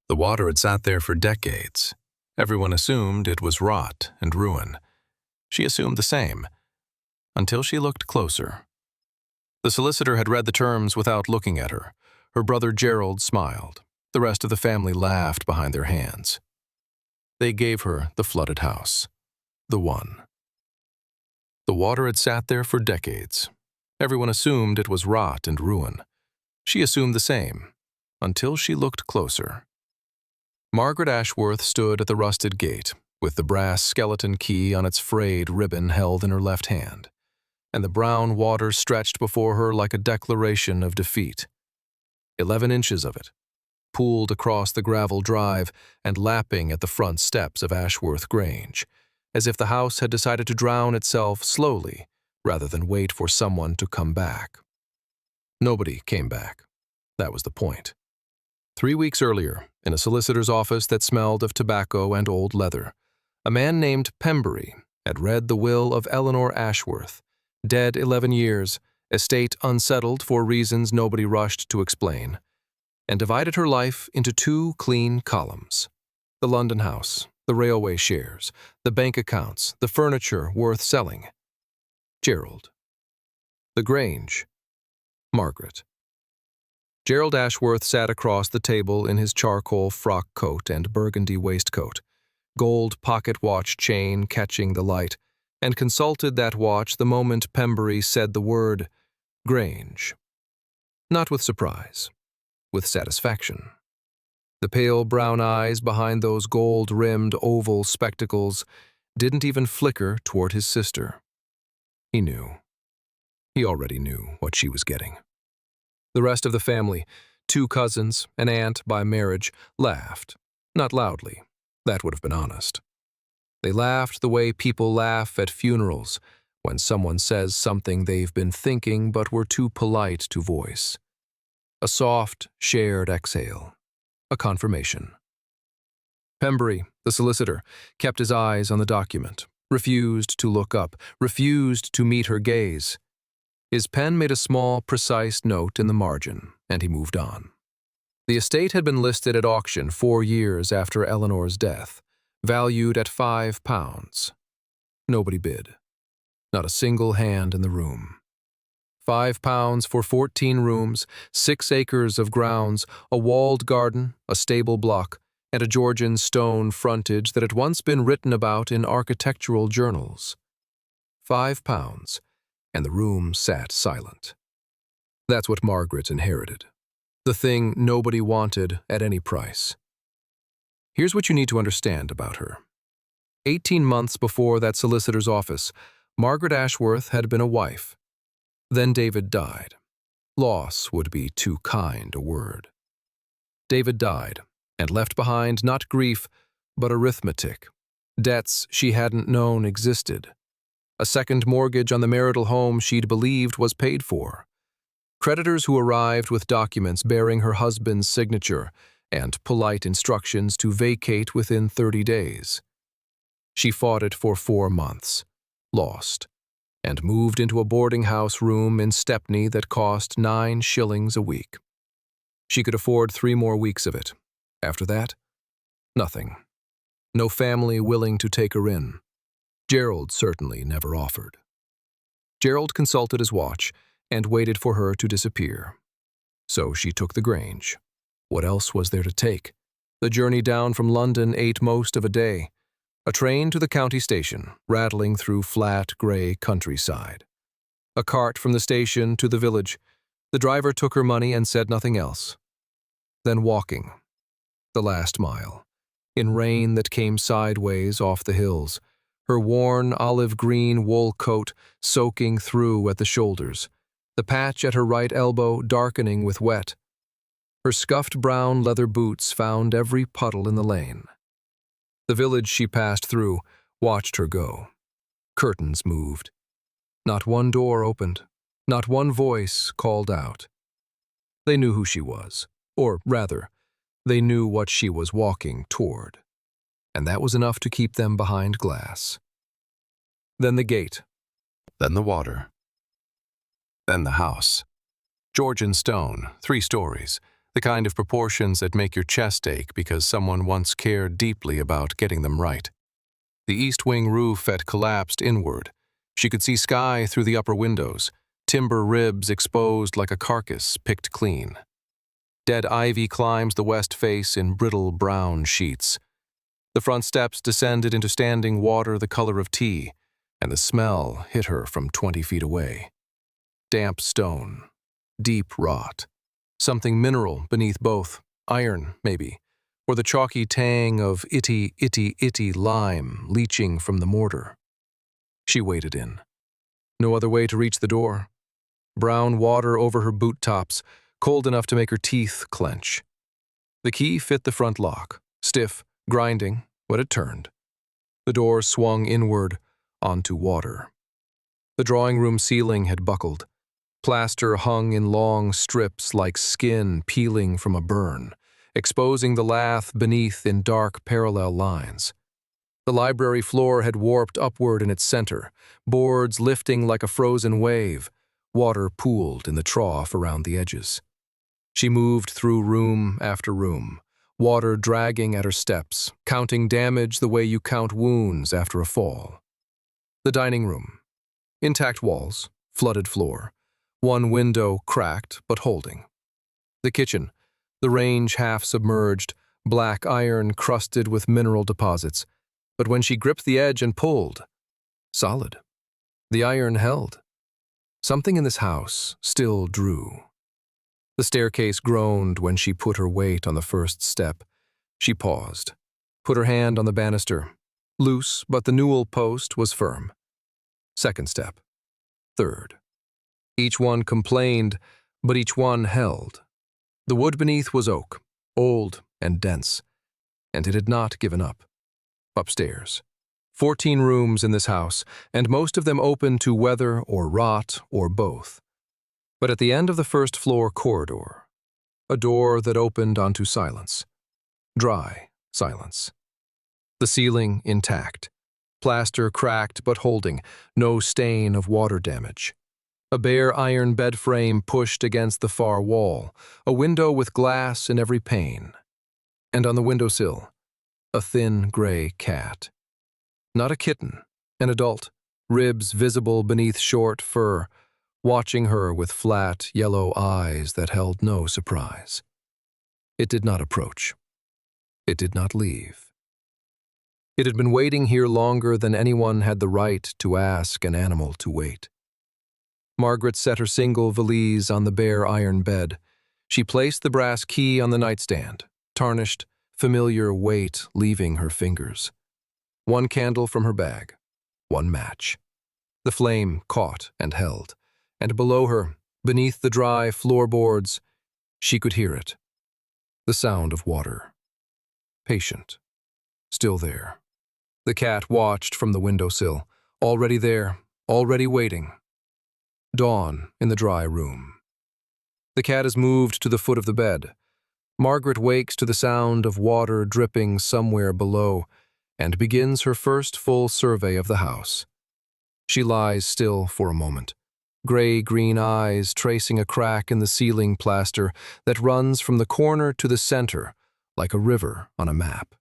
The water had sat there for decades. Everyone assumed it was rot and ruin. She assumed the same, until she looked closer. The solicitor had read the terms without looking at her. Her brother Gerald smiled. The rest of the family laughed behind their hands. They gave her the flooded house. The one. The water had sat there for decades. Everyone assumed it was rot and ruin. She assumed the same, until she looked closer. Margaret Ashworth stood at the rusted gate, with the brass skeleton key on its frayed ribbon held in her left hand, and the brown water stretched before her like a declaration of defeat. 11 inches of it, pooled across the gravel drive and lapping at the front steps of Ashworth Grange, as if the house had decided to drown itself slowly rather than wait for someone to come back. Nobody came back. That was the point. 3 weeks earlier, in a solicitor's office that smelled of tobacco and old leather, a man named Pembury had read the will of Eleanor Ashworth, dead 11 years, estate unsettled for reasons nobody rushed to explain, and divided her life into 2 clean columns: the London house, the railway shares, the bank accounts, the furniture worth selling. Gerald. The Grange. Margaret. Gerald Ashworth sat across the table in his charcoal frock coat and burgundy waistcoat, gold pocket watch chain catching the light, and consulted that watch the moment Pembury said the word Grange. Not with surprise, with satisfaction. The pale brown eyes behind those gold-rimmed oval spectacles didn't even flicker toward his sister. He knew. He already knew what she was getting. The rest of the family, 2 cousins, an aunt by marriage, laughed. Not loudly. That would have been honest. They laughed the way people laugh at funerals, when someone says something they've been thinking but were too polite to voice. A soft, shared exhale. A confirmation. Pembury, the solicitor, kept his eyes on the document, refused to look up, refused to meet her gaze. His pen made a small, precise note in the margin, and he moved on. The estate had been listed at auction 4 years after Eleanor's death, valued at £5. Nobody bid. Not a single hand in the room. £5 for 14 rooms, 6 acres of grounds, a walled garden, a stable block, and a Georgian stone frontage that had once been written about in architectural journals. £5, and the room sat silent. That's what Margaret inherited. The thing nobody wanted at any price. Here's what you need to understand about her. 18 months before that solicitor's office, Margaret Ashworth had been a wife. Then David died. Loss would be too kind a word. David died, and left behind not grief, but arithmetic. Debts she hadn't known existed. A second mortgage on the marital home she'd believed was paid for. Creditors who arrived with documents bearing her husband's signature and polite instructions to vacate within 30 days. She fought it for 4 months, lost, and moved into a boarding house room in Stepney that cost 9 shillings a week. She could afford 3 more weeks of it. After that, nothing. No family willing to take her in. Gerald certainly never offered. Gerald consulted his watch and waited for her to disappear. So she took the Grange. What else was there to take? The journey down from London ate most of a day. A train to the county station, rattling through flat, gray countryside. A cart from the station to the village. The driver took her money and said nothing else. Then walking. The last mile. In rain that came sideways off the hills. Her worn olive-green wool coat soaking through at the shoulders, the patch at her right elbow darkening with wet. Her scuffed brown leather boots found every puddle in the lane. The village she passed through watched her go. Curtains moved. Not one door opened. Not one voice called out. They knew who she was, or rather, they knew what she was walking toward. And that was enough to keep them behind glass. Then the gate. Then the water. Then the house. Georgian stone, 3 stories. the kind of proportions that make your chest ache because someone once cared deeply about getting them right. The east wing roof had collapsed inward. She could see sky through the upper windows, timber ribs exposed like a carcass picked clean. Dead ivy climbs the west face in brittle brown sheets. The front steps descended into standing water the color of tea, and the smell hit her from 20 feet away. Damp stone, deep rot, something mineral beneath both, iron, maybe, or the chalky tang of itty lime leaching from the mortar. She waded in. No other way to reach the door. Brown water over her boot tops, cold enough to make her teeth clench. The key fit the front lock, stiff, grinding, but it turned. The door swung inward onto water. The drawing room ceiling had buckled. Plaster hung in long strips like skin peeling from a burn, exposing the lath beneath in dark parallel lines. The library floor had warped upward in its center, boards lifting like a frozen wave, water pooled in the trough around the edges. She moved through room after room, water dragging at her steps, counting damage the way you count wounds after a fall. The dining room. Intact walls, flooded floor, one window cracked but holding. The kitchen. The range half submerged, black iron crusted with mineral deposits. But when she gripped the edge and pulled, solid. The iron held. Something in this house still drew. The staircase groaned when she put her weight on the first step. She paused, put her hand on the banister. Loose, but the newel post was firm. Second step. Third. Each one complained, but each one held. The wood beneath was oak, old and dense, and it had not given up. Upstairs. 14 rooms in this house, and most of them open to weather or rot or both. But at the end of the first floor corridor, a door that opened onto silence. Dry silence. The ceiling intact. Plaster cracked but holding, no stain of water damage. A bare iron bed frame pushed against the far wall, a window with glass in every pane. And on the windowsill, a thin gray cat. Not a kitten, an adult, ribs visible beneath short fur, watching her with flat, yellow eyes that held no surprise. It did not approach. It did not leave. It had been waiting here longer than anyone had the right to ask an animal to wait. Margaret set her single valise on the bare iron bed. She placed the brass key on the nightstand, tarnished, familiar weight leaving her fingers. One candle from her bag, one match. The flame caught and held, and below her, beneath the dry floorboards, she could hear it. The sound of water. Patient. Still there. The cat watched from the windowsill, already there, already waiting. Dawn in the dry room. The cat is moved to the foot of the bed. Margaret wakes to the sound of water dripping somewhere below and begins her first full survey of the house. She lies still for a moment, gray-green eyes tracing a crack in the ceiling plaster that runs from the corner to the center like a river on a map.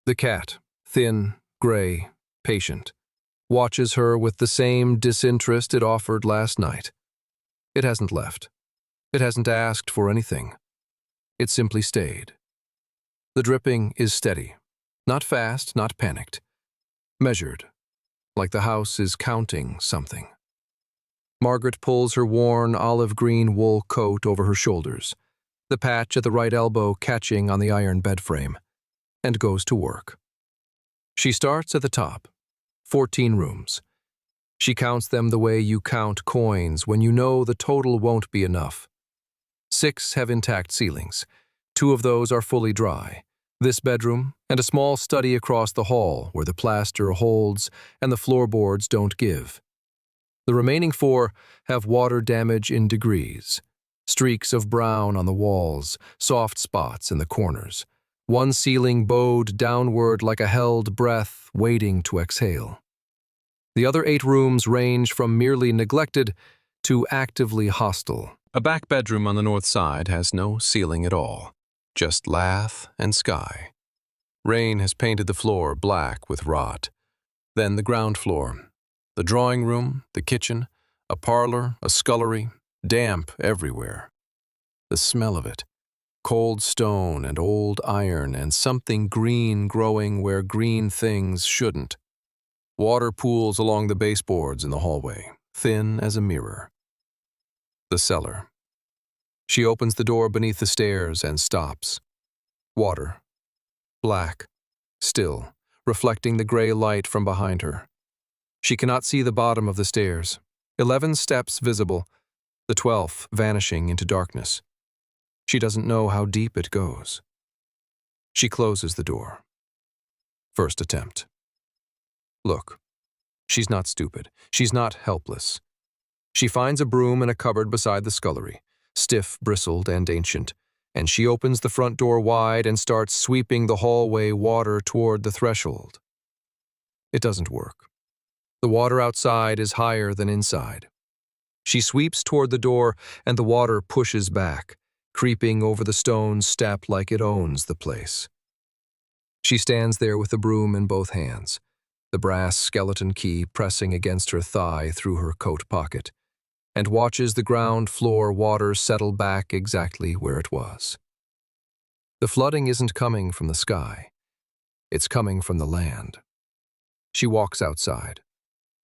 The cat, thin, gray, patient, watches her with the same disinterest it offered last night. It hasn't left. It hasn't asked for anything. It simply stayed. The dripping is steady, not fast, not panicked. Measured, like the house is counting something. Margaret pulls her worn olive-green wool coat over her shoulders, the patch at the right elbow catching on the iron bed frame, and goes to work. She starts at the top, 14 rooms. She counts them the way you count coins when you know the total won't be enough. 6 have intact ceilings. 2 of those are fully dry. This bedroom and a small study across the hall where the plaster holds and the floorboards don't give. The remaining 4 have water damage in degrees. Streaks of brown on the walls, soft spots in the corners. One ceiling bowed downward like a held breath waiting to exhale. The other 8 rooms range from merely neglected to actively hostile, A back bedroom on the north side has no ceiling at all, just lath and sky. Rain has painted the floor black with rot. Then the ground floor, the drawing room, the kitchen, a parlor, a scullery, damp everywhere. The smell of it, cold stone and old iron and something green growing where green things shouldn't. Water pools along the baseboards in the hallway, thin as a mirror. The cellar. She opens the door beneath the stairs and stops. Water. Black. Still, reflecting the gray light from behind her. She cannot see the bottom of the stairs. 11 steps visible, the 12th vanishing into darkness. She doesn't know how deep it goes. She closes the door. First attempt. Look, she's not stupid. She's not helpless. She finds a broom in a cupboard beside the scullery, stiff, bristled, and ancient, and she opens the front door wide and starts sweeping the hallway water toward the threshold. It doesn't work. The water outside is higher than inside. She sweeps toward the door, and the water pushes back, creeping over the stone step like it owns the place. She stands there with the broom in both hands, the brass skeleton key pressing against her thigh through her coat pocket, and watches the ground floor water settle back exactly where it was. The flooding isn't coming from the sky. It's coming from the land. She walks outside.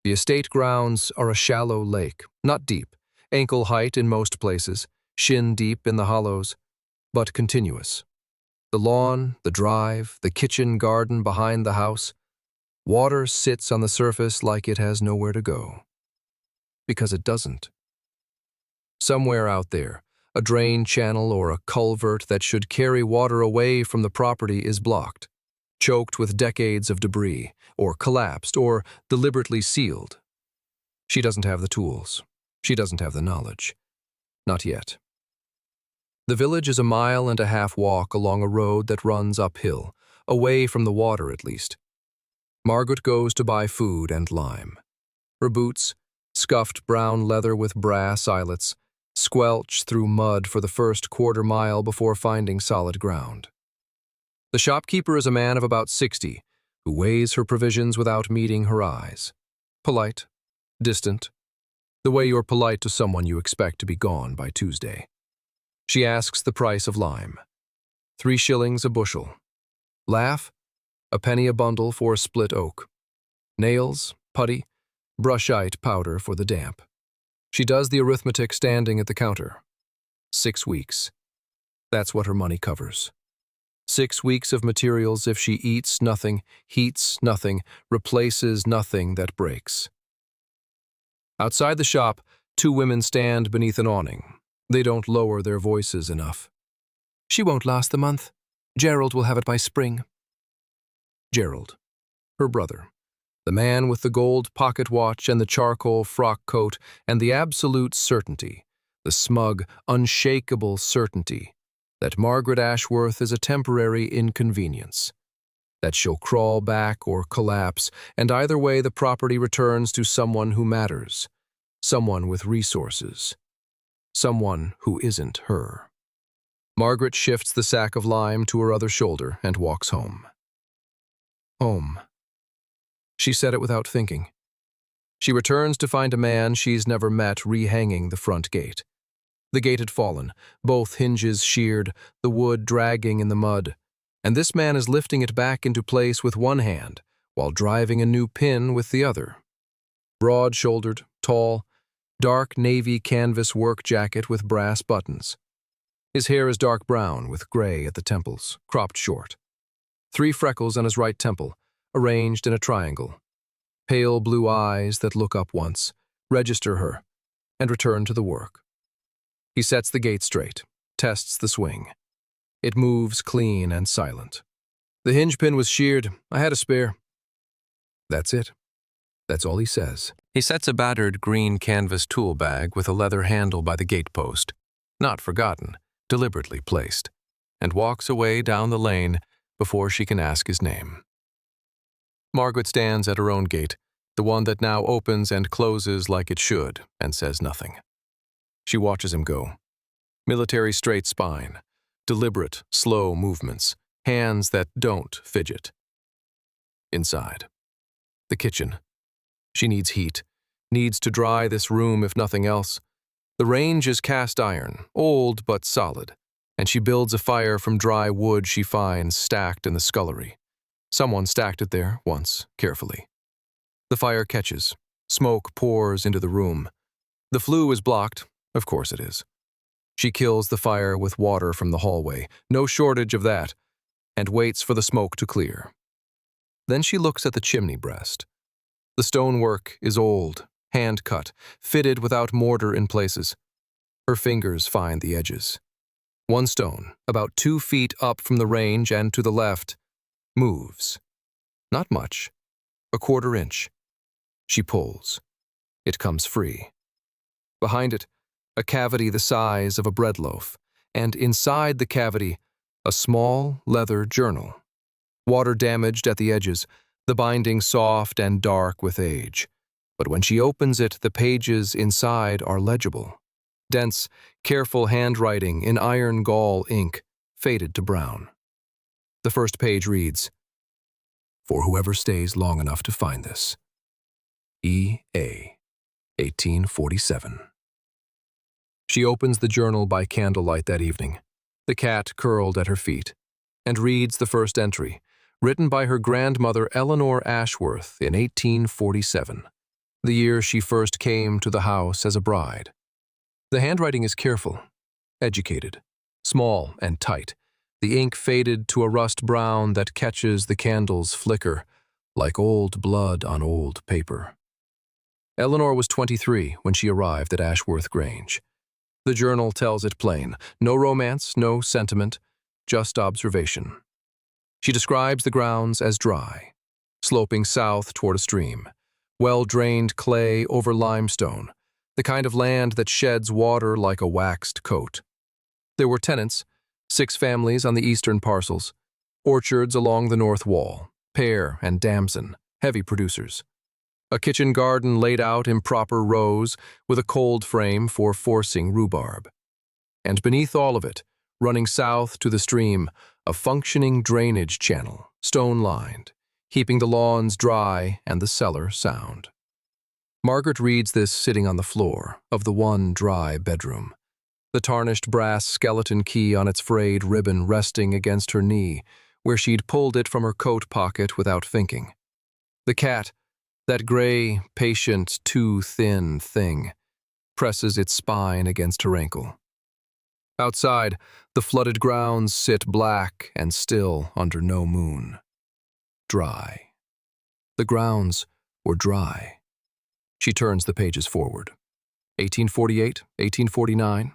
The estate grounds are a shallow lake, not deep, ankle height in most places, shin deep in the hollows, but continuous. The lawn, the drive, the kitchen garden behind the house, water sits on the surface like it has nowhere to go. Because it doesn't. Somewhere out there, a drain channel or a culvert that should carry water away from the property is blocked, choked with decades of debris, or collapsed, or deliberately sealed. She doesn't have the tools. She doesn't have the knowledge. Not yet. The village is a 1.5-mile walk along a road that runs uphill, away from the water at least. Margaret goes to buy food and lime. Her boots, scuffed brown leather with brass eyelets, squelch through mud for the first quarter-mile before finding solid ground. The shopkeeper is a man of about 60, who weighs her provisions without meeting her eyes. Polite, distant, the way you're polite to someone you expect to be gone by Tuesday. She asks the price of lime. 3 shillings a bushel. Laugh, a penny a bundle for split oak. Nails, putty, brushite powder for the damp. She does the arithmetic standing at the counter. 6 weeks. That's what her money covers. 6 weeks of materials if she eats nothing, heats nothing, replaces nothing that breaks. Outside the shop, 2 women stand beneath an awning. They don't lower their voices enough. She won't last the month. Gerald will have it by spring. Gerald, her brother, the man with the gold pocket watch and the charcoal frock coat and the absolute certainty, the smug, unshakable certainty, that Margaret Ashworth is a temporary inconvenience, that she'll crawl back or collapse, and either way the property returns to someone who matters, someone with resources, someone who isn't her. Margaret shifts the sack of lime to her other shoulder and walks home. Home. She said it without thinking. She returns to find a man she's never met rehanging the front gate. The gate had fallen, both hinges sheared, the wood dragging in the mud, and this man is lifting it back into place with one hand, while driving a new pin with the other. Broad-shouldered, tall, dark navy canvas work jacket with brass buttons. His hair is dark brown with gray at the temples, cropped short. 3 freckles on his right temple, arranged in a triangle. Pale blue eyes that look up once, register her, and return to the work. He sets the gate straight, tests the swing. It moves clean and silent. The hinge pin was sheared. I had a spare. That's it. That's all he says. He sets a battered green canvas tool bag with a leather handle by the gatepost, not forgotten, deliberately placed, and walks away down the lane before she can ask his name. Margaret stands at her own gate, the one that now opens and closes like it should, and says nothing. She watches him go. Military straight spine, deliberate, slow movements, hands that don't fidget. Inside. The kitchen. She needs heat, needs to dry this room if nothing else. The range is cast iron, old but solid, and she builds a fire from dry wood she finds stacked in the scullery. Someone stacked it there once, carefully. The fire catches. Smoke pours into the room. The flue is blocked. Of course it is. She kills the fire with water from the hallway, no shortage of that, and waits for the smoke to clear. Then she looks at the chimney breast. The stonework is old, hand-cut, fitted without mortar in places. Her fingers find the edges. One stone, about 2 feet up from the range and to the left, moves. Not much. A 1/4 inch. She pulls. It comes free. Behind it, a cavity the size of a bread loaf, and inside the cavity, a small leather journal. Water damaged at the edges, the binding soft and dark with age. But when she opens it, the pages inside are legible. Dense, careful handwriting in iron gall ink, faded to brown. The first page reads, "For whoever stays long enough to find this. E.A. 1847. She opens the journal by candlelight that evening, the cat curled at her feet, and reads the first entry, written by her grandmother Eleanor Ashworth in 1847, the year she first came to the house as a bride. The handwriting is careful, educated, small and tight, the ink faded to a rust brown that catches the candle's flicker, like old blood on old paper. Eleanor was 23 when she arrived at Ashworth Grange. The journal tells it plain. No romance, no sentiment, just observation. She describes the grounds as dry, sloping south toward a stream, well-drained clay over limestone, the kind of land that sheds water like a waxed coat. There were tenants, 6 families on the eastern parcels, orchards along the north wall, pear and damson, heavy producers. A kitchen garden laid out in proper rows with a cold frame for forcing rhubarb. And beneath all of it, running south to the stream, a functioning drainage channel, stone-lined, keeping the lawns dry and the cellar sound. Margaret reads this sitting on the floor of the one dry bedroom, the tarnished brass skeleton key on its frayed ribbon resting against her knee, where she'd pulled it from her coat pocket without thinking. The cat, that gray, patient, too thin thing, presses its spine against her ankle. Outside, the flooded grounds sit black and still under no moon. Dry. The grounds were dry. She turns the pages forward. 1848, 1849.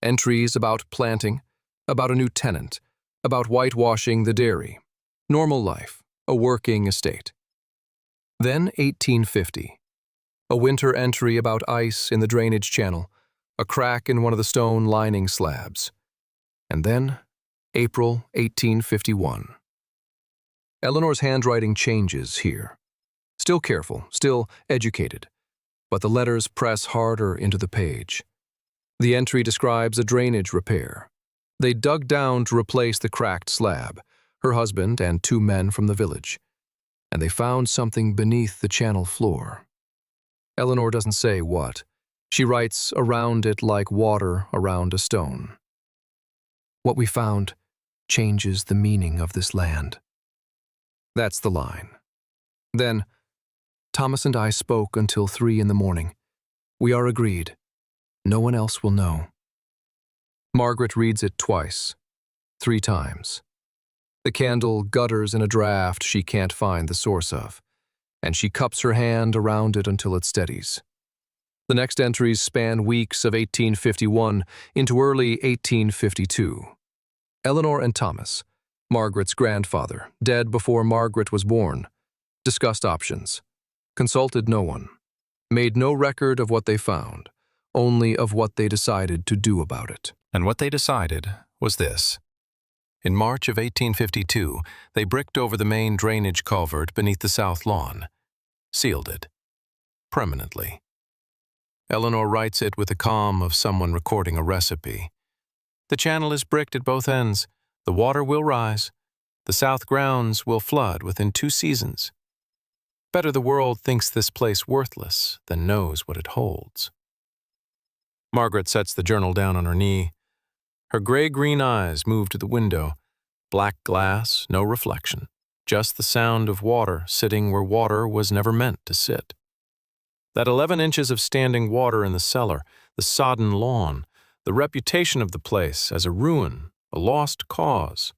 Entries about planting, about a new tenant, about whitewashing the dairy. Normal life, a working estate. Then 1850. A winter entry about ice in the drainage channel, a crack in one of the stone lining slabs. And then April 1851. Eleanor's handwriting changes here. Still careful, still educated, but the letters press harder into the page. The entry describes a drainage repair. They dug down to replace the cracked slab, her husband and 2 men from the village, and they found something beneath the channel floor. Eleanor doesn't say what. She writes around it like water around a stone. What we found changes the meaning of this land. That's the line. Then, Thomas and I spoke until 3 in the morning. We are agreed. No one else will know. Margaret reads it twice, 3 times. The candle gutters in a draft she can't find the source of, and she cups her hand around it until it steadies. The next entries span weeks of 1851 into early 1852. Eleanor and Thomas, Margaret's grandfather, dead before Margaret was born, discussed options, consulted no one, made no record of what they found, only of what they decided to do about it. And what they decided was this. In March of 1852, they bricked over the main drainage culvert beneath the south lawn, sealed it, permanently. Eleanor writes it with the calm of someone recording a recipe. The channel is bricked at both ends. The water will rise. The south grounds will flood within 2 seasons. Better the world thinks this place worthless than knows what it holds. Margaret sets the journal down on her knee. Her gray-green eyes move to the window. Black glass, no reflection. Just the sound of water sitting where water was never meant to sit. That 11 inches of standing water in the cellar, the sodden lawn, the reputation of the place as a ruin, a lost cause,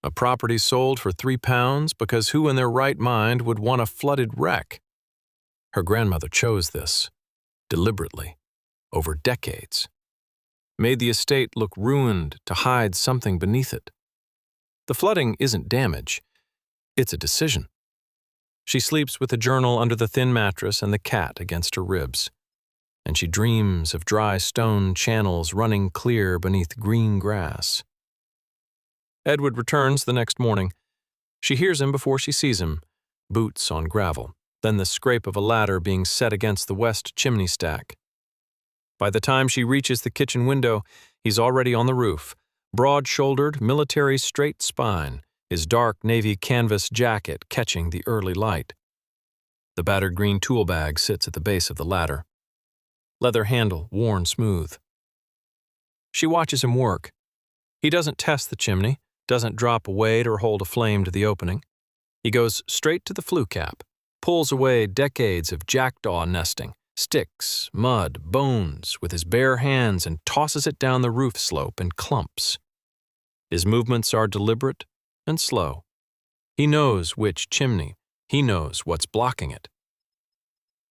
a property sold for £3 because who in their right mind would want a flooded wreck? Her grandmother chose this, deliberately, over decades. Made the estate look ruined to hide something beneath it. The flooding isn't damage, it's a decision. She sleeps with the journal under the thin mattress and the cat against her ribs. And she dreams of dry stone channels running clear beneath green grass. Edward returns the next morning. She hears him before she sees him, boots on gravel, then the scrape of a ladder being set against the west chimney stack. By the time she reaches the kitchen window, he's already on the roof, broad-shouldered, military straight spine, his dark navy canvas jacket catching the early light. The battered green tool bag sits at the base of the ladder. Leather handle worn smooth. She watches him work. He doesn't test the chimney, doesn't drop a weight or hold a flame to the opening. He goes straight to the flue cap, pulls away decades of jackdaw nesting, sticks, mud, bones with his bare hands and tosses it down the roof slope in clumps. His movements are deliberate and slow. He knows which chimney. He knows what's blocking it.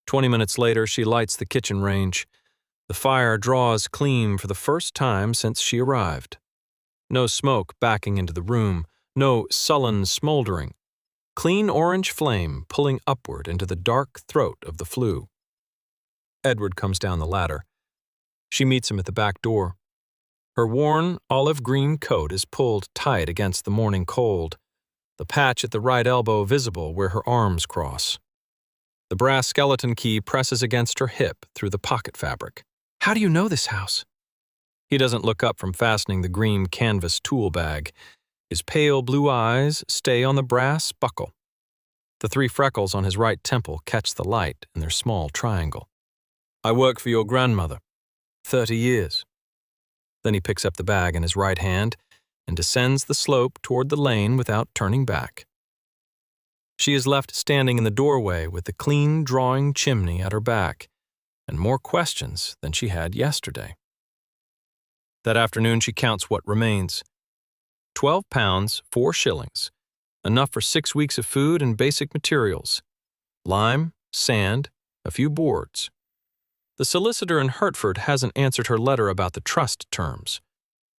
20 minutes later, she lights the kitchen range. The fire draws clean for the first time since she arrived. No smoke backing into the room, no sullen smoldering. Clean orange flame pulling upward into the dark throat of the flue. Edward comes down the ladder. She meets him at the back door. Her worn olive-green coat is pulled tight against the morning cold, the patch at the right elbow visible where her arms cross. The brass skeleton key presses against her hip through the pocket fabric. "How do you know this house?" He doesn't look up from fastening the green canvas tool bag. His pale blue eyes stay on the brass buckle. The 3 freckles on his right temple catch the light in their small triangle. "I work for your grandmother. 30 years. Then he picks up the bag in his right hand and descends the slope toward the lane without turning back. She is left standing in the doorway with the clean drawing chimney at her back, and more questions than she had yesterday. That afternoon she counts what remains. £12, 4 shillings, enough for 6 weeks of food and basic materials. Lime, sand, a few boards. The solicitor in Hertford hasn't answered her letter about the trust terms.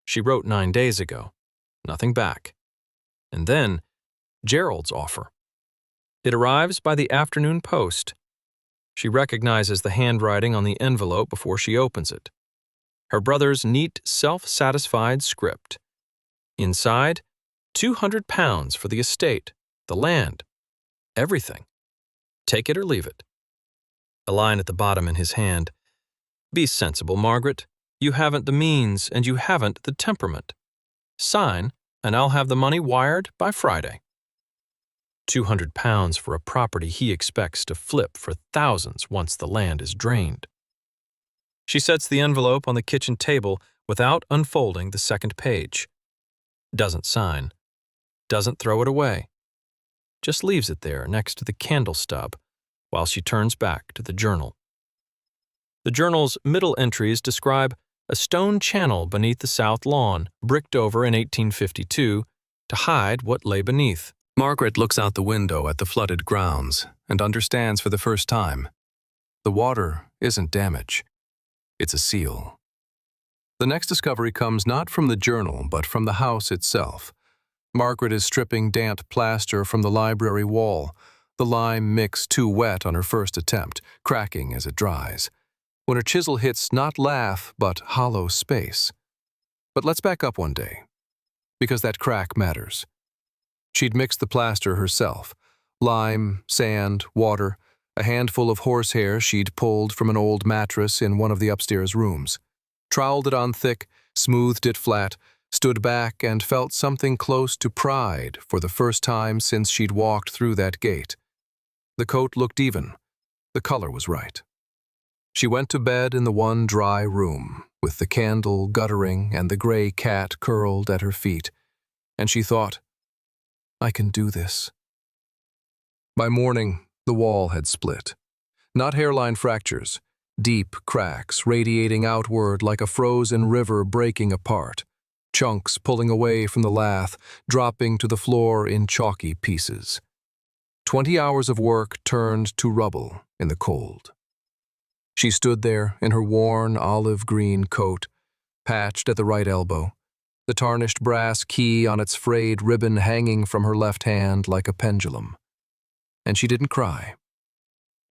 She wrote 9 days ago. Nothing back. And then, Gerald's offer. It arrives by the afternoon post. She recognizes the handwriting on the envelope before she opens it. Her brother's neat, self-satisfied script. Inside, £200 for the estate, the land, everything. Take it or leave it. A line at the bottom in his hand. "Be sensible, Margaret. You haven't the means and you haven't the temperament. Sign, and I'll have the money wired by Friday." £200 for a property he expects to flip for thousands once the land is drained. She sets the envelope on the kitchen table without unfolding the second page. Doesn't sign. Doesn't throw it away. Just leaves it there next to the candle stub while she turns back to the journal. The journal's middle entries describe a stone channel beneath the south lawn, bricked over in 1852, to hide what lay beneath. Margaret looks out the window at the flooded grounds and understands for the first time. The water isn't damage. It's a seal. The next discovery comes not from the journal, but from the house itself. Margaret is stripping damp plaster from the library wall, the lime mix too wet on her first attempt, cracking as it dries, when her chisel hits not lath, but hollow space. But let's back up one day, because that crack matters. She'd mixed the plaster herself, lime, sand, water, a handful of horsehair she'd pulled from an old mattress in one of the upstairs rooms, troweled it on thick, smoothed it flat, stood back and felt something close to pride for the first time since she'd walked through that gate. The coat looked even. The color was right. She went to bed in the one dry room, with the candle guttering and the gray cat curled at her feet, and she thought, I can do this. By morning, the wall had split. Not hairline fractures, deep cracks radiating outward like a frozen river breaking apart, chunks pulling away from the lath, dropping to the floor in chalky pieces. 20 hours of work turned to rubble in the cold. She stood there in her worn olive-green coat, patched at the right elbow, the tarnished brass key on its frayed ribbon hanging from her left hand like a pendulum. And she didn't cry.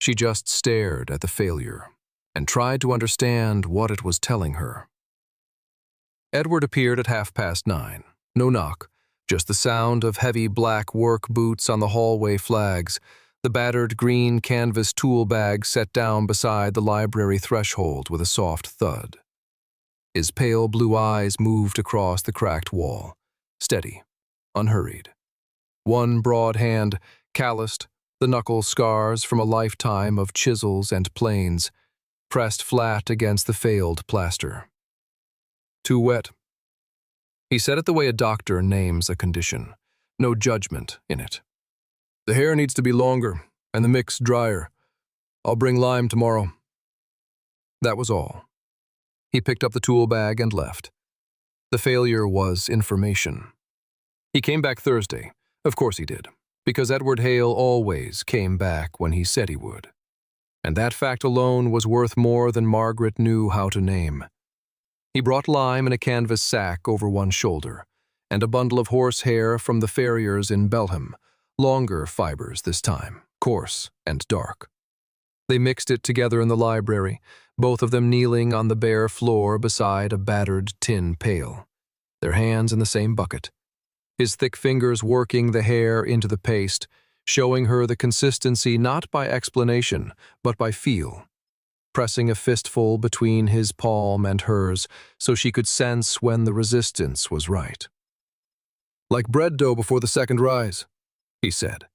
She just stared at the failure and tried to understand what it was telling her. Edward appeared at 9:30. No knock, just the sound of heavy black work boots on the hallway flags, the battered green canvas tool bag set down beside the library threshold with a soft thud. His pale blue eyes moved across the cracked wall, steady, unhurried. One broad hand, calloused, the knuckle scars from a lifetime of chisels and planes, pressed flat against the failed plaster. Too wet. He said it the way a doctor names a condition, no judgment in it. The hair needs to be longer and the mix drier. I'll bring lime tomorrow. That was all. He picked up the tool bag and left. The failure was information. He came back Thursday. Of course he did, because Edward Hale always came back when he said he would. And that fact alone was worth more than Margaret knew how to name. He brought lime in a canvas sack over one shoulder, and a bundle of horsehair from the farriers in Belham, longer fibers this time, coarse and dark. They mixed it together in the library, both of them kneeling on the bare floor beside a battered tin pail, their hands in the same bucket, his thick fingers working the hair into the paste, showing her the consistency not by explanation, but by feel, pressing a fistful between his palm and hers so she could sense when the resistance was right. Like bread dough before the second rise, he said,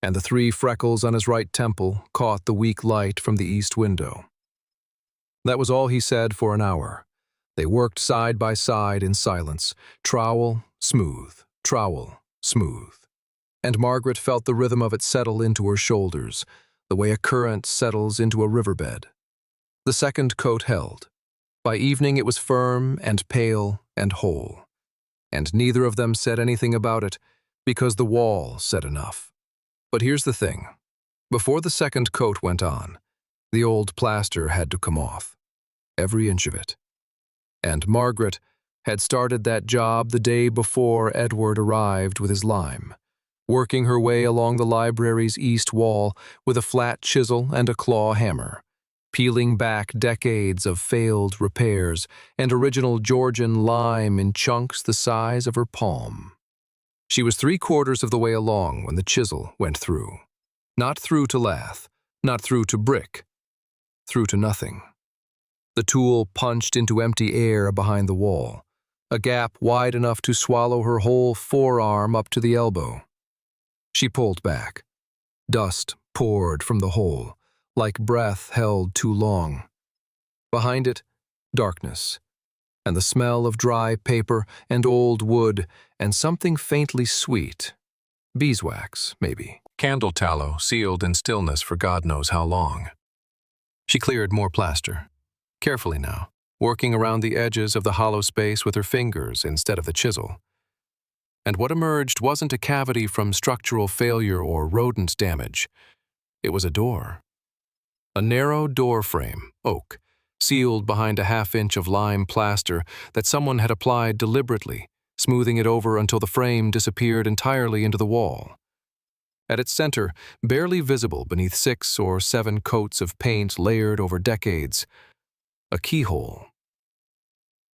and the 3 freckles on his right temple caught the weak light from the east window. That was all he said for an hour. They worked side by side in silence, trowel, smooth, trowel, smooth. And Margaret felt the rhythm of it settle into her shoulders, the way a current settles into a riverbed. The second coat held. By evening it was firm and pale and whole. And neither of them said anything about it, because the wall said enough. But here's the thing. Before the second coat went on, the old plaster had to come off. Every inch of it. And Margaret had started that job the day before Edward arrived with his lime, working her way along the library's east wall with a flat chisel and a claw hammer, peeling back decades of failed repairs and original Georgian lime in chunks the size of her palm. She was 3/4 of the way along when the chisel went through. Not through to lath, not through to brick, through to nothing. The tool punched into empty air behind the wall, a gap wide enough to swallow her whole forearm up to the elbow. She pulled back. Dust poured from the hole, like breath held too long. Behind it, darkness, and the smell of dry paper and old wood and something faintly sweet. Beeswax, maybe. Candle tallow sealed in stillness for God knows how long. She cleared more plaster. Carefully now, working around the edges of the hollow space with her fingers instead of the chisel. And what emerged wasn't a cavity from structural failure or rodent damage. It was a door. A narrow door frame, oak, sealed behind a 1/2 inch of lime plaster that someone had applied deliberately, smoothing it over until the frame disappeared entirely into the wall. At its center, barely visible beneath 6 or 7 coats of paint layered over decades, a keyhole.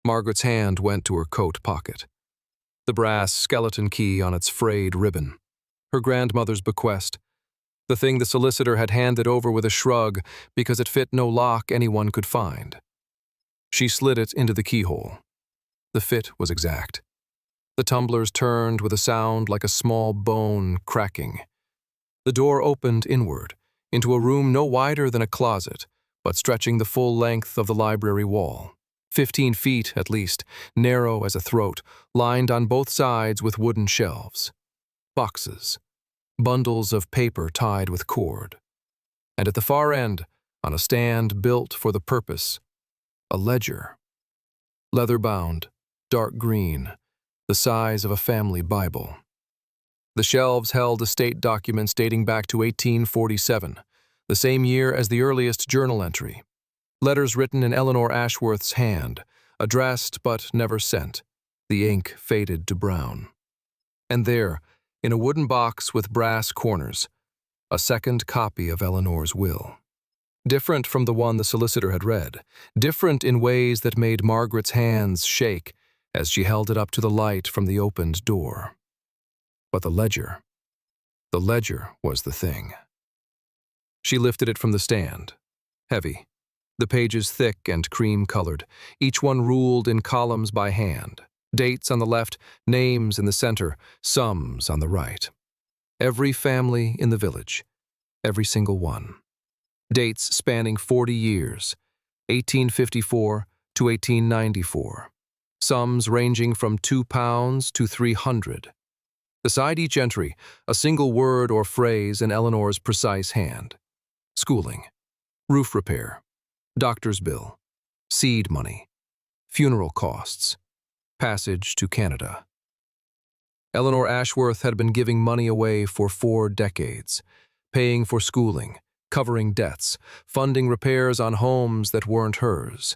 Margaret's hand went to her coat pocket. The brass skeleton key on its frayed ribbon. Her grandmother's bequest. the thing the solicitor had handed over with a shrug because it fit no lock anyone could find. She slid it into the keyhole. The fit was exact. The tumblers turned with a sound like a small bone cracking. The door opened inward, into a room no wider than a closet, but stretching the full length of the library wall. 15 feet, at least, narrow as a throat, lined on both sides with wooden shelves. Boxes. Bundles of paper tied with cord. And at the far end, on a stand built for the purpose, a ledger. Leather-bound, dark green, the size of a family Bible. The shelves held estate documents dating back to 1847, the same year as the earliest journal entry. Letters written in Eleanor Ashworth's hand, addressed but never sent, the ink faded to brown. And there, in a wooden box with brass corners, a second copy of Eleanor's will. Different from the one the solicitor had read, different in ways that made Margaret's hands shake as she held it up to the light from the opened door. But the ledger was the thing. She lifted it from the stand, heavy, the pages thick and cream-colored, each one ruled in columns by hand. Dates on the left, names in the center, sums on the right. Every family in the village, every single one. Dates spanning 40 years, 1854 to 1894. Sums ranging from £2 to £300. Beside each entry, a single word or phrase in Eleanor's precise hand. Schooling, roof repair, doctor's bill, seed money, funeral costs, passage to Canada. Eleanor Ashworth had been giving money away for 4 decades, paying for schooling, covering debts, funding repairs on homes that weren't hers.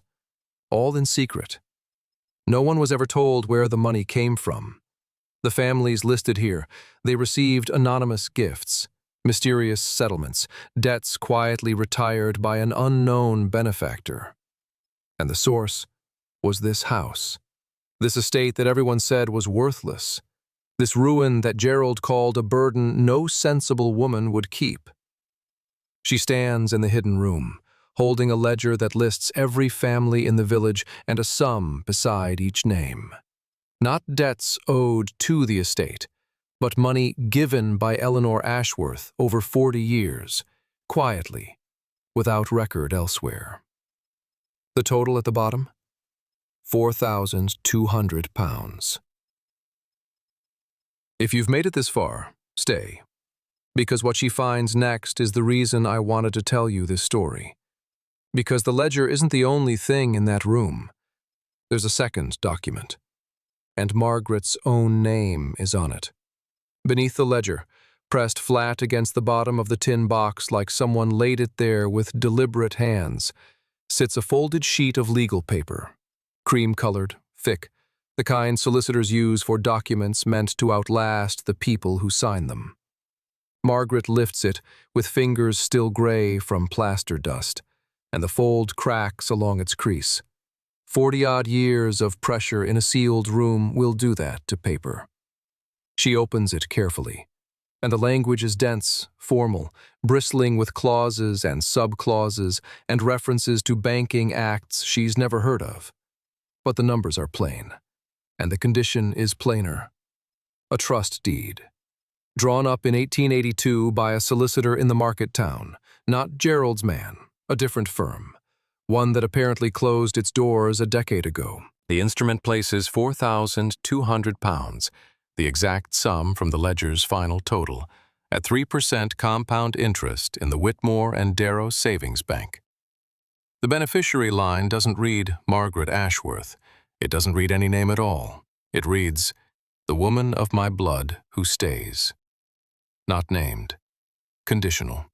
All in secret. No one was ever told where the money came from. The families listed here, they received anonymous gifts, mysterious settlements, debts quietly retired by an unknown benefactor. And the source was this house, this estate that everyone said was worthless, this ruin that Gerald called a burden no sensible woman would keep. She stands in the hidden room, holding a ledger that lists every family in the village and a sum beside each name. Not debts owed to the estate, but money given by Eleanor Ashworth over 40 years, quietly, without record elsewhere. The total at the bottom? £4,200. If you've made it this far, stay, because what she finds next is the reason I wanted to tell you this story. Because the ledger isn't the only thing in that room. There's a second document, and Margaret's own name is on it. Beneath the ledger, pressed flat against the bottom of the tin box like someone laid it there with deliberate hands, sits a folded sheet of legal paper, cream-colored, thick, the kind solicitors use for documents meant to outlast the people who sign them. Margaret lifts it with fingers still gray from plaster dust, and the fold cracks along its crease. 40-odd years of pressure in a sealed room will do that to paper. She opens it carefully, and the language is dense, formal, bristling with clauses and sub-clauses and references to banking acts she's never heard of. But the numbers are plain, and the condition is plainer. A trust deed, drawn up in 1882 by a solicitor in the market town, not Gerald's man, a different firm, one that apparently closed its doors a decade ago. The instrument places £4,200, the exact sum from the ledger's final total, at 3% compound interest in the Whitmore and Darrow Savings Bank. The beneficiary line doesn't read Margaret Ashworth. It doesn't read any name at all. It reads, "The woman of my blood who stays." Not named. Conditional.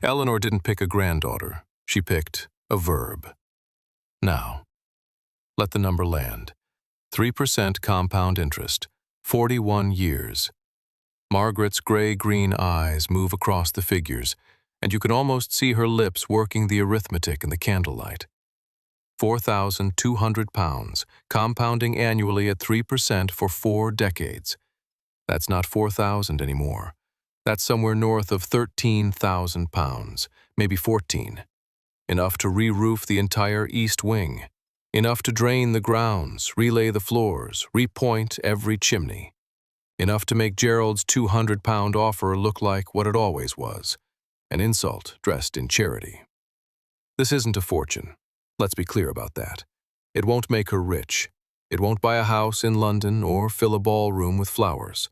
Eleanor didn't pick a granddaughter. She picked a verb. Now, let the number land. 3% compound interest. 41 years. Margaret's gray-green eyes move across the figures, and you can almost see her lips working the arithmetic in the candlelight. £4,200, compounding annually at 3% for 4 decades. That's not 4,000 anymore. That's somewhere north of £13,000, maybe 14. Enough to re-roof the entire east wing. Enough to drain the grounds, relay the floors, repoint every chimney. Enough to make Gerald's £200 offer look like what it always was, an insult dressed in charity. This isn't a fortune. Let's be clear about that. It won't make her rich. It won't buy a house in London or fill a ballroom with flowers.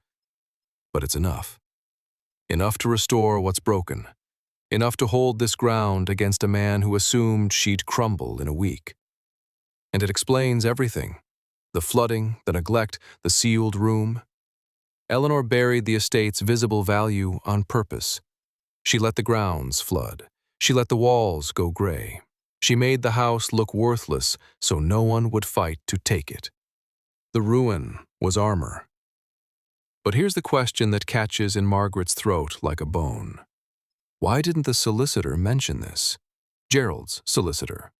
But it's enough. Enough to restore what's broken. Enough to hold this ground against a man who assumed she'd crumble in a week. And it explains everything. The flooding, the neglect, the sealed room. Eleanor buried the estate's visible value on purpose. She let the grounds flood. She let the walls go gray. She made the house look worthless so no one would fight to take it. The ruin was armor. But here's the question that catches in Margaret's throat like a bone. Why didn't the solicitor mention this? Gerald's solicitor.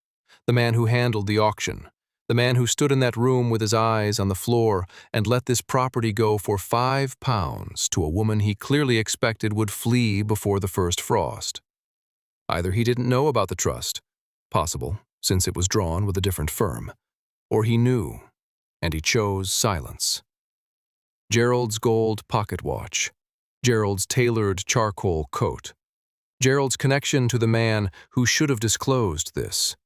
The man who handled the auction. The man who stood in that room with his eyes on the floor and let this property go for £5 to a woman he clearly expected would flee before the first frost. Either he didn't know about the trust, possible, since it was drawn with a different firm, or he knew, and he chose silence. Gerald's gold pocket watch, Gerald's tailored charcoal coat, Gerald's connection to the man who should have disclosed this.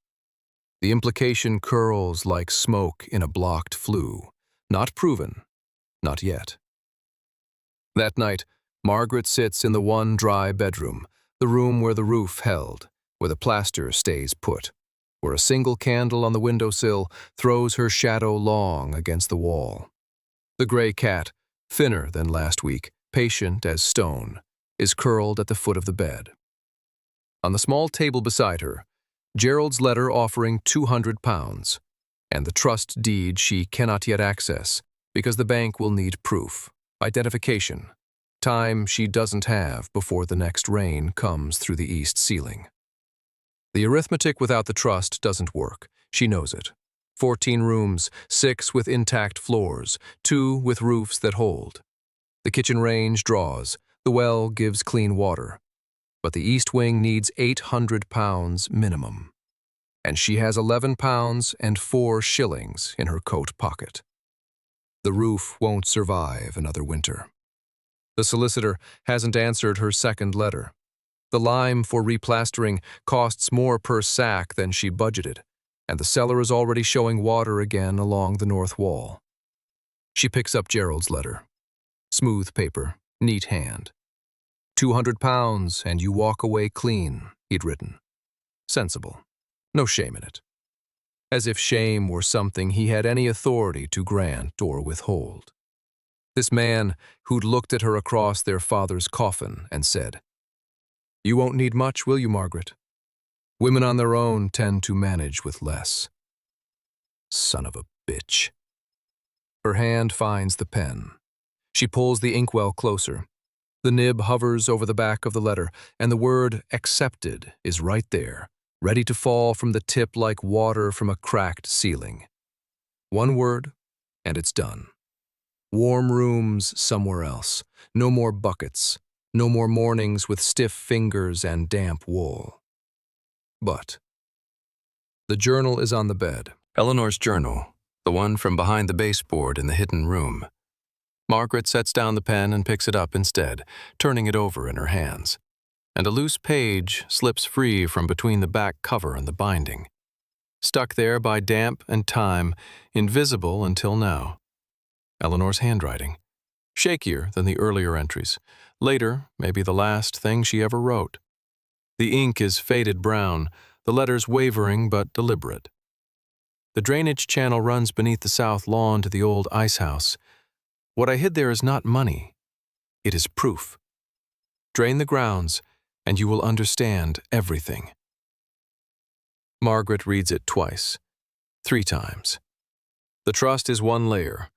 The implication curls like smoke in a blocked flue, not proven, not yet. That night, Margaret sits in the one dry bedroom, the room where the roof held, where the plaster stays put, where a single candle on the windowsill throws her shadow long against the wall. The gray cat, thinner than last week, patient as stone, is curled at the foot of the bed. On the small table beside her, Gerald's letter offering £200, and the trust deed she cannot yet access because the bank will need proof, identification, time she doesn't have before the next rain comes through the east ceiling. The arithmetic without the trust doesn't work. She knows it. 14 rooms, 6 with intact floors, 2 with roofs that hold. The kitchen range draws, the well gives clean water. But the east wing needs £800 minimum. And she has £11 and 4 shillings in her coat pocket. The roof won't survive another winter. The solicitor hasn't answered her second letter. The lime for replastering costs more per sack than she budgeted, and the cellar is already showing water again along the north wall. She picks up Gerald's letter. Smooth paper, neat hand. £200 and you walk away clean, he'd written. Sensible. No shame in it. As if shame were something he had any authority to grant or withhold. This man who'd looked at her across their father's coffin and said, "You won't need much, will you, Margaret? Women on their own tend to manage with less." Son of a bitch. Her hand finds the pen. She pulls the inkwell closer. The nib hovers over the back of the letter, and the word accepted is right there, ready to fall from the tip like water from a cracked ceiling. One word, and it's done. Warm rooms somewhere else. No more buckets. No more mornings with stiff fingers and damp wool. But the journal is on the bed. Eleanor's journal, the one from behind the baseboard in the hidden room. Margaret sets down the pen and picks it up instead, turning it over in her hands. And a loose page slips free from between the back cover and the binding. Stuck there by damp and time, invisible until now. Eleanor's handwriting. Shakier than the earlier entries. Later, maybe the last thing she ever wrote. The ink is faded brown, the letters wavering but deliberate. The drainage channel runs beneath the south lawn to the old ice house. What I hid there is not money. It is proof. Drain the grounds, and you will understand everything. Margaret reads it twice, 3 times. The trust is one layer.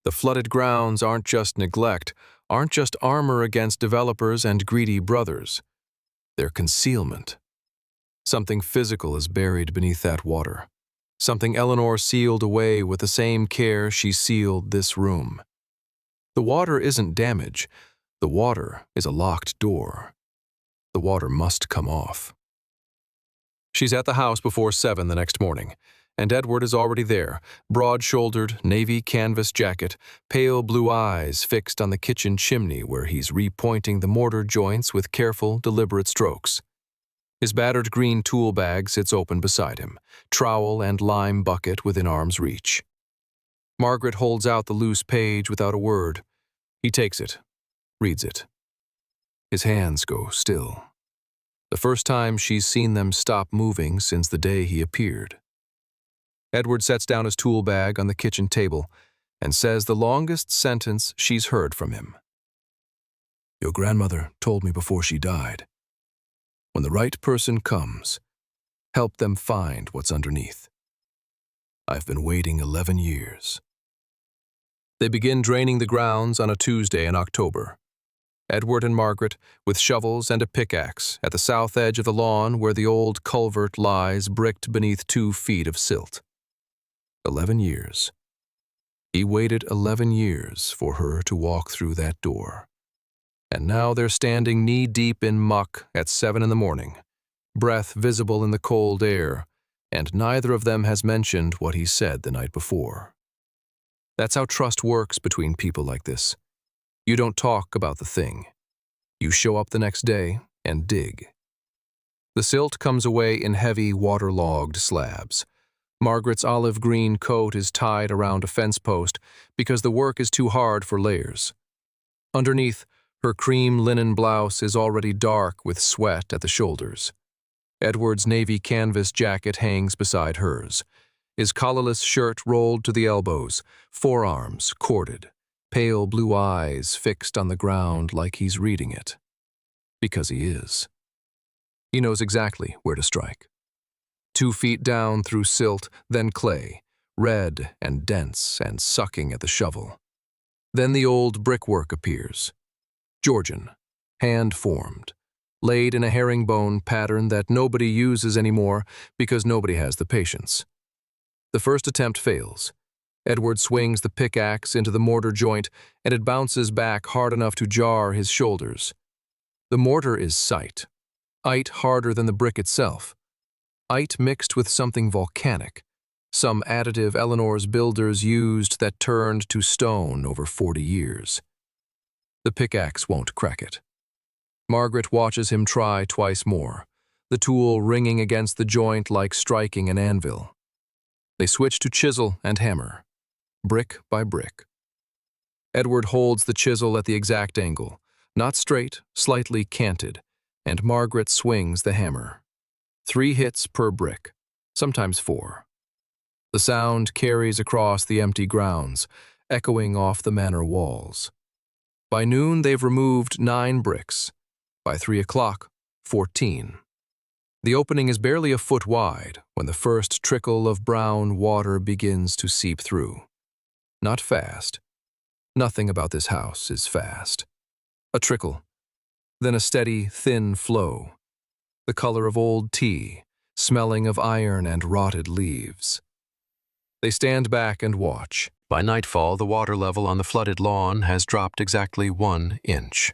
The flooded grounds aren't just neglect, aren't just armor against developers and greedy brothers. They're concealment. Something physical is buried beneath that water. Something Eleanor sealed away with the same care she sealed this room. The water isn't damage. The water is a locked door. The water must come off. She's at the house before 7 the next morning, and Edward is already there, broad-shouldered, navy canvas jacket, pale blue eyes fixed on the kitchen chimney where he's repointing the mortar joints with careful, deliberate strokes. His battered green tool bag sits open beside him, trowel and lime bucket within arm's reach. Margaret holds out the loose page without a word. He takes it, reads it. His hands go still. The first time she's seen them stop moving since the day he appeared. Edward sets down his tool bag on the kitchen table and says the longest sentence she's heard from him. "Your grandmother told me before she died. When the right person comes, help them find what's underneath. I've been waiting 11 years. They begin draining the grounds on a Tuesday in October. Edward and Margaret, with shovels and a pickaxe, at the south edge of the lawn where the old culvert lies bricked beneath 2 feet of silt. 11 years. He waited 11 years for her to walk through that door. And now they're standing knee-deep in muck at 7 in the morning, breath visible in the cold air, and neither of them has mentioned what he said the night before. That's how trust works between people like this. You don't talk about the thing. You show up the next day and dig. The silt comes away in heavy, waterlogged slabs. Margaret's olive green coat is tied around a fence post because the work is too hard for layers. Underneath, her cream linen blouse is already dark with sweat at the shoulders. Edward's navy canvas jacket hangs beside hers, his collarless shirt rolled to the elbows, forearms corded, pale blue eyes fixed on the ground like he's reading it. Because he is. He knows exactly where to strike. 2 feet down through silt, then clay, red and dense and sucking at the shovel. Then the old brickwork appears. Georgian, hand-formed, laid in a herringbone pattern that nobody uses anymore because nobody has the patience. The first attempt fails. Edward swings the pickaxe into the mortar joint, and it bounces back hard enough to jar his shoulders. The mortar is site harder than the brick itself. Mixed with something volcanic, some additive Eleanor's builders used that turned to stone over 40 years. The pickaxe won't crack it. Margaret watches him try twice more, the tool ringing against the joint like striking an anvil. They switch to chisel and hammer, brick by brick. Edward holds the chisel at the exact angle, not straight, slightly canted, and Margaret swings the hammer. 3 hits per brick, sometimes 4. The sound carries across the empty grounds, echoing off the manor walls. By noon, they've removed 9 bricks. By 3 o'clock, 14. The opening is barely a foot wide when the first trickle of brown water begins to seep through. Not fast. Nothing about this house is fast. A trickle, then a steady, thin flow. The color of old tea, smelling of iron and rotted leaves. They stand back and watch. By nightfall, the water level on the flooded lawn has dropped exactly 1 inch.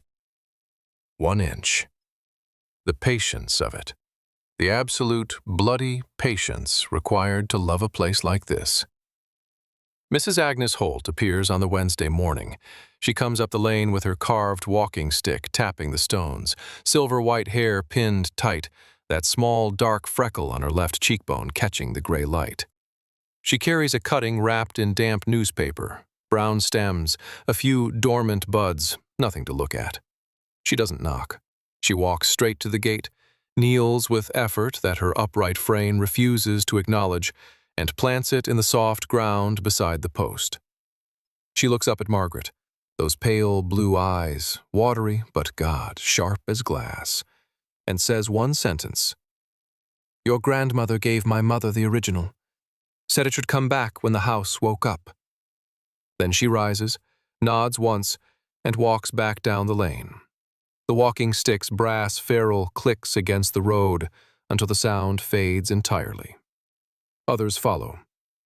1 inch. The patience of it. The absolute, bloody patience required to love a place like this. Mrs. Agnes Holt appears on the Wednesday morning. She comes up the lane with her carved walking stick tapping the stones, silver-white hair pinned tight, that small dark freckle on her left cheekbone catching the gray light. She carries a cutting wrapped in damp newspaper, brown stems, a few dormant buds, nothing to look at. She doesn't knock. She walks straight to the gate, kneels with effort that her upright frame refuses to acknowledge, and plants it in the soft ground beside the post. She looks up at Margaret, those pale blue eyes, watery but, God, sharp as glass, and says 1 sentence. "Your grandmother gave my mother the original. Said it should come back when the house woke up." Then she rises, nods once, and walks back down the lane. The walking stick's brass ferrule clicks against the road until the sound fades entirely. Others follow,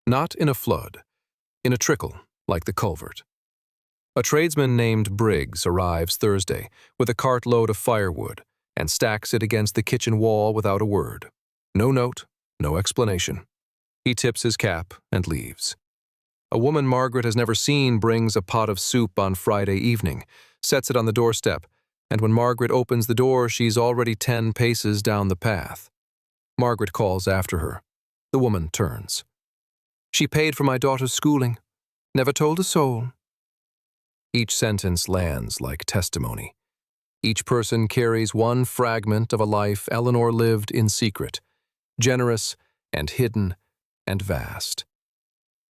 not in a flood, in a trickle like the culvert. A tradesman named Briggs arrives Thursday with a cartload of firewood and stacks it against the kitchen wall without a word. No note, no explanation. He tips his cap and leaves. A woman Margaret has never seen brings a pot of soup on Friday evening, sets it on the doorstep, and when Margaret opens the door, she's already 10 paces down the path. Margaret calls after her. The woman turns. "She paid for my daughter's schooling. Never told a soul." Each sentence lands like testimony. Each person carries one fragment of a life Eleanor lived in secret, generous and hidden and vast.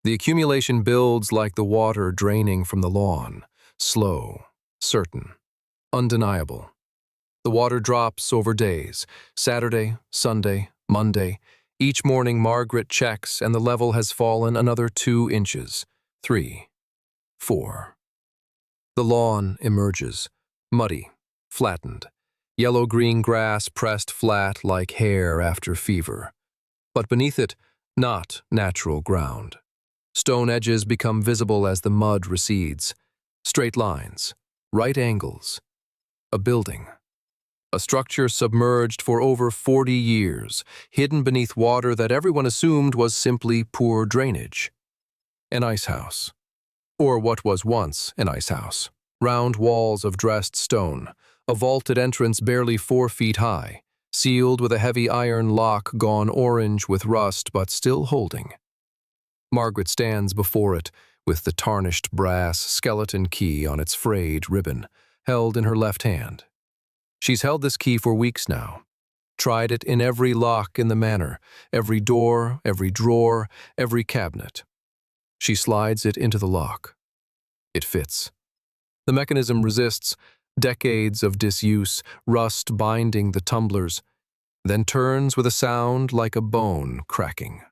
The accumulation builds like the water draining from the lawn, slow, certain, undeniable. The water drops over days, Saturday, Sunday, Monday. Each morning Margaret checks and the level has fallen another 2 inches, 3, 4. The lawn emerges, muddy, flattened, yellow-green grass pressed flat like hair after fever. But beneath it, not natural ground. Stone edges become visible as the mud recedes. Straight lines, right angles. A building. A structure submerged for over 40 years, hidden beneath water that everyone assumed was simply poor drainage. An ice house. Or what was once an ice house. Round walls of dressed stone, a vaulted entrance barely 4 feet high, sealed with a heavy iron lock gone orange with rust but still holding. Margaret stands before it with the tarnished brass skeleton key on its frayed ribbon, held in her left hand. She's held this key for weeks now, tried it in every lock in the manor, every door, every drawer, every cabinet. She slides it into the lock. It fits. The mechanism resists, decades of disuse, rust binding the tumblers, then turns with a sound like a bone cracking.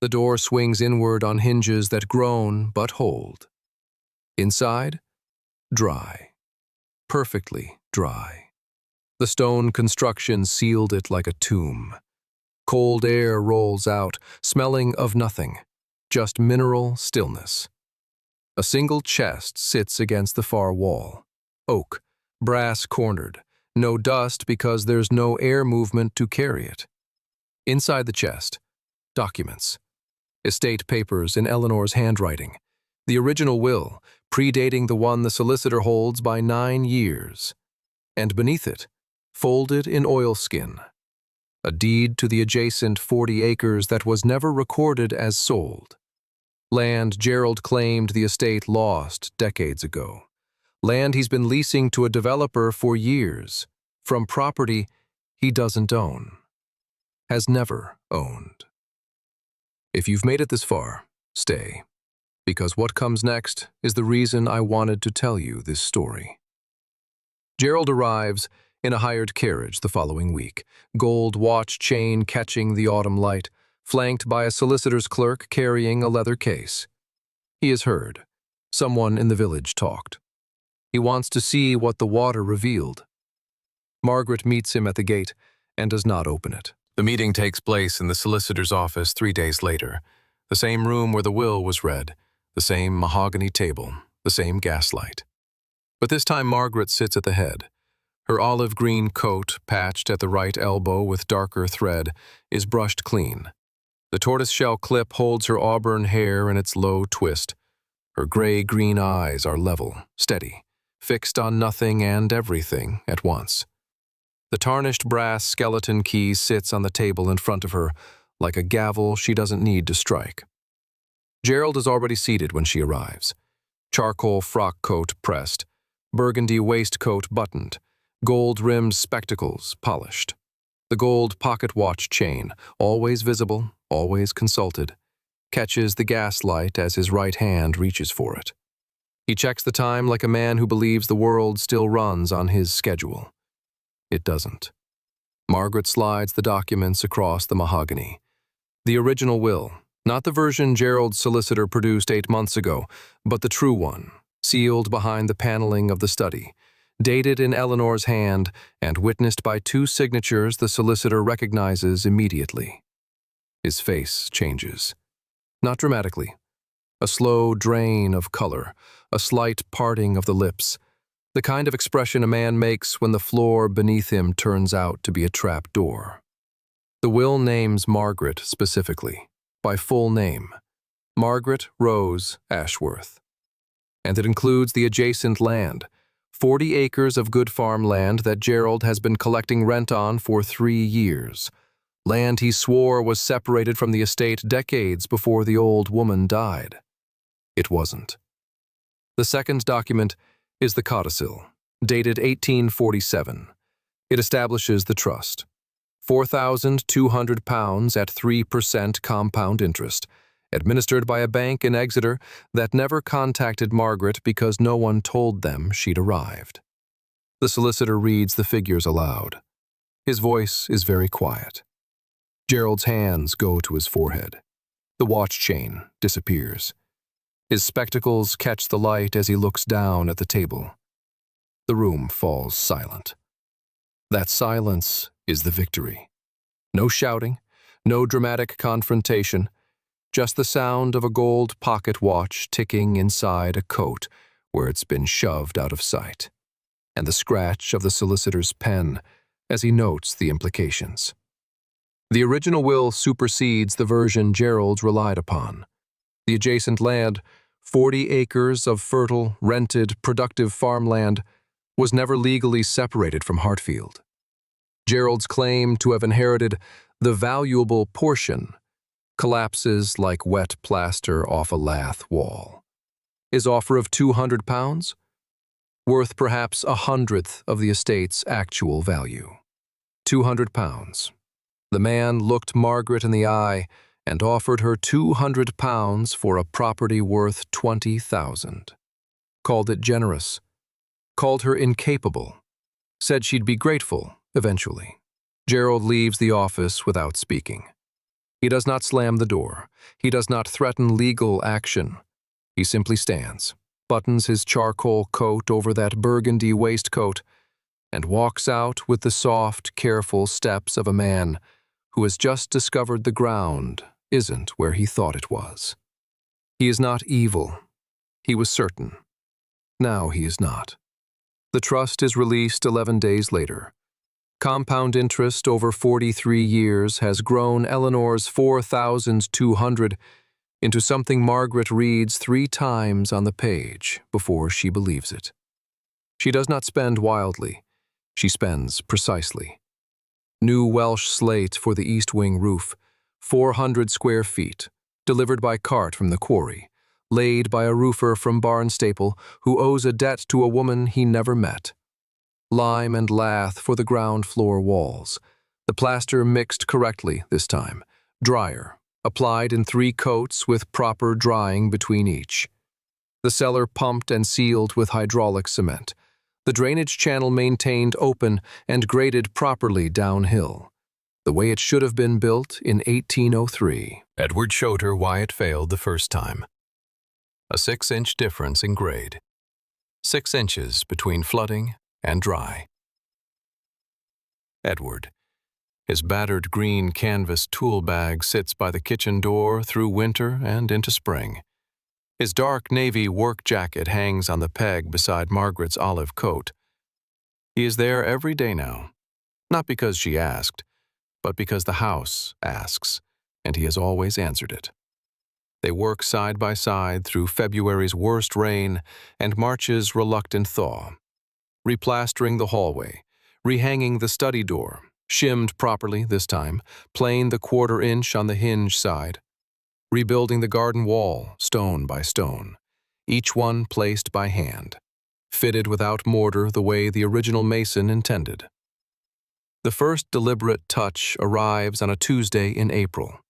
The door swings inward on hinges that groan but hold. Inside, dry. Perfectly dry. The stone construction sealed it like a tomb. Cold air rolls out, smelling of nothing, just mineral stillness. A single chest sits against the far wall. Oak, brass cornered, no dust because there's no air movement to carry it. Inside the chest, documents. Estate papers in Eleanor's handwriting. The original will, predating the one the solicitor holds by 9 years. And beneath it, folded in oilskin, a deed to the adjacent 40 acres that was never recorded as sold. Land Gerald claimed the estate lost decades ago. Land he's been leasing to a developer for years, from property he doesn't own, has never owned. If you've made it this far, stay, because what comes next is the reason I wanted to tell you this story. Gerald arrives in a hired carriage the following week, gold watch chain catching the autumn light, flanked by a solicitor's clerk carrying a leather case. He has heard. Someone in the village talked. He wants to see what the water revealed. Margaret meets him at the gate and does not open it. The meeting takes place in the solicitor's office 3 days later, the same room where the will was read, the same mahogany table, the same gaslight. But this time Margaret sits at the head. Her olive green coat, patched at the right elbow with darker thread, is brushed clean. The tortoiseshell clip holds her auburn hair in its low twist. Her gray-green eyes are level, steady, fixed on nothing and everything at once. The tarnished brass skeleton key sits on the table in front of her, like a gavel she doesn't need to strike. Gerald is already seated when she arrives. Charcoal frock coat pressed, burgundy waistcoat buttoned, gold-rimmed spectacles polished. The gold pocket watch chain, always visible, always consulted, catches the gaslight as his right hand reaches for it. He checks the time like a man who believes the world still runs on his schedule. It doesn't. Margaret slides the documents across the mahogany. The original will, not the version Gerald's solicitor produced 8 months ago, but the true one, sealed behind the paneling of the study, dated in Eleanor's hand and witnessed by 2 signatures the solicitor recognizes immediately. His face changes. Not dramatically, A slow drain of color, a slight parting of the lips, the kind of expression a man makes when the floor beneath him turns out to be a trap door. The will names Margaret specifically, by full name, Margaret Rose Ashworth. And it includes the adjacent land, 40 acres of good farmland that Gerald has been collecting rent on for 3 years. Land he swore was separated from the estate decades before the old woman died. It wasn't. The second document is the codicil, dated 1847. It establishes the trust. £4,200 at 3% compound interest, administered by a bank in Exeter that never contacted Margaret because no one told them she'd arrived. The solicitor reads the figures aloud. His voice is very quiet. Gerald's hands go to his forehead. The watch chain disappears. His spectacles catch the light as he looks down at the table. The room falls silent. That silence is the victory. No shouting, no dramatic confrontation, just the sound of a gold pocket watch ticking inside a coat where it's been shoved out of sight, and the scratch of the solicitor's pen as he notes the implications. The original will supersedes the version Gerald relied upon. The adjacent land, 40 acres of fertile, rented, productive farmland, was never legally separated from Hartfield. Gerald's claim to have inherited the valuable portion collapses like wet plaster off a lath wall. His offer of £200, worth perhaps 1/100th of the estate's actual value. £200. The man looked Margaret in the eye and offered her £200 for a property worth $20,000. Called it generous, called her incapable, said she'd be grateful eventually. Gerald leaves the office without speaking. He does not slam the door. He does not threaten legal action. He simply stands, buttons his charcoal coat over that burgundy waistcoat, and walks out with the soft, careful steps of a man who has just discovered the ground isn't where he thought it was. He is not evil. He was certain. Now he is not. The trust is released 11 days later. Compound interest over 43 years has grown Eleanor's 4,200 into something Margaret reads 3 times on the page before she believes it. She does not spend wildly. She spends precisely. New Welsh slate for the east wing roof, 400 square feet, delivered by cart from the quarry, laid by a roofer from Barnstaple who owes a debt to a woman he never met. Lime and lath for the ground floor walls, the plaster mixed correctly this time, drier, applied in 3 coats with proper drying between each. The cellar pumped and sealed with hydraulic cement, the drainage channel maintained open and graded properly downhill, the way it should have been built in 1803. Edward showed her why it failed the first time. A 6-inch difference in grade. 6 inches between flooding and dry. Edward. His battered green canvas tool bag sits by the kitchen door through winter and into spring. His dark navy work jacket hangs on the peg beside Margaret's olive coat. He is there every day now, not because she asked, but because the house asks, and he has always answered it. They work side by side through February's worst rain and March's reluctant thaw, replastering the hallway, rehanging the study door, shimmed properly this time, planed the 1/4 inch on the hinge side, rebuilding the garden wall stone by stone, each one placed by hand, fitted without mortar the way the original mason intended. The first deliberate touch arrives on a Tuesday in April.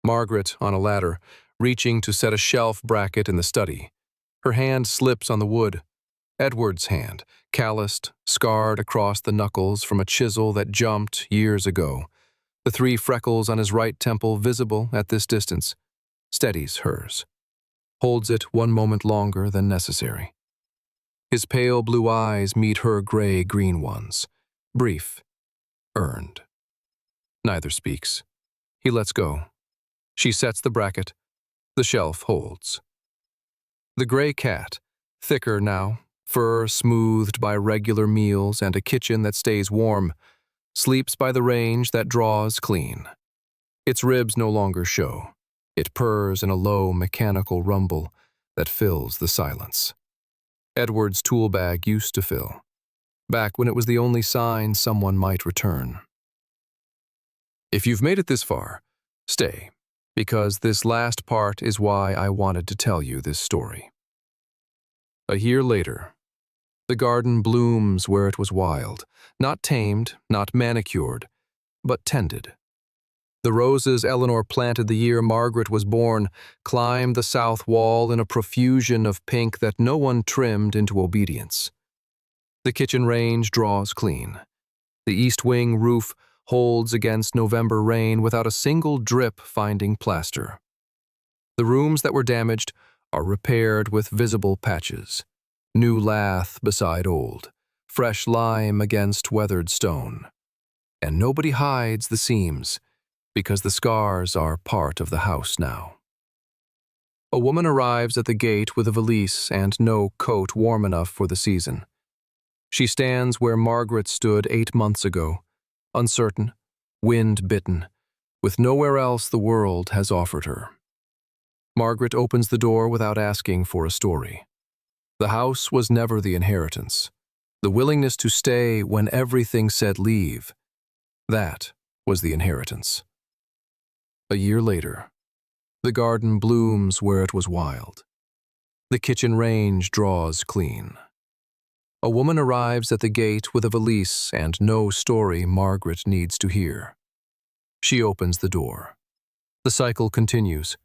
Margaret, on a ladder, reaching to set a shelf bracket in the study. Her hand slips on the wood. Edward's hand, calloused, scarred across the knuckles from a chisel that jumped years ago, the 3 freckles on his right temple visible at this distance, steadies hers, holds it 1 moment longer than necessary. His pale blue eyes meet her gray-green ones, brief, earned. Neither speaks. He lets go. She sets the bracket. The shelf holds. The gray cat, thicker now, fur smoothed by regular meals and a kitchen that stays warm, sleeps by the range that draws clean. Its ribs no longer show. It purrs in a low mechanical rumble that fills the silence. Edward's tool bag used to fill, back when it was the only sign someone might return. If you've made it this far, stay, because this last part is why I wanted to tell you this story. A year later, the garden blooms where it was wild, not tamed, not manicured, but tended. The roses Eleanor planted the year Margaret was born climbed the south wall in a profusion of pink that no one trimmed into obedience. The kitchen range draws clean. The east wing roof holds against November rain without a single drip finding plaster. The rooms that were damaged are repaired with visible patches. New lath beside old, fresh lime against weathered stone. And nobody hides the seams, because the scars are part of the house now. A woman arrives at the gate with a valise and no coat warm enough for the season. She stands where Margaret stood 8 months ago, uncertain, wind-bitten, with nowhere else the world has offered her. Margaret opens the door without asking for a story. The house was never the inheritance. The willingness to stay when everything said leave, that was the inheritance. A year later, the garden blooms where it was wild. The kitchen range draws clean. A woman arrives at the gate with a valise and no story Margaret needs to hear. She opens the door. The cycle continues.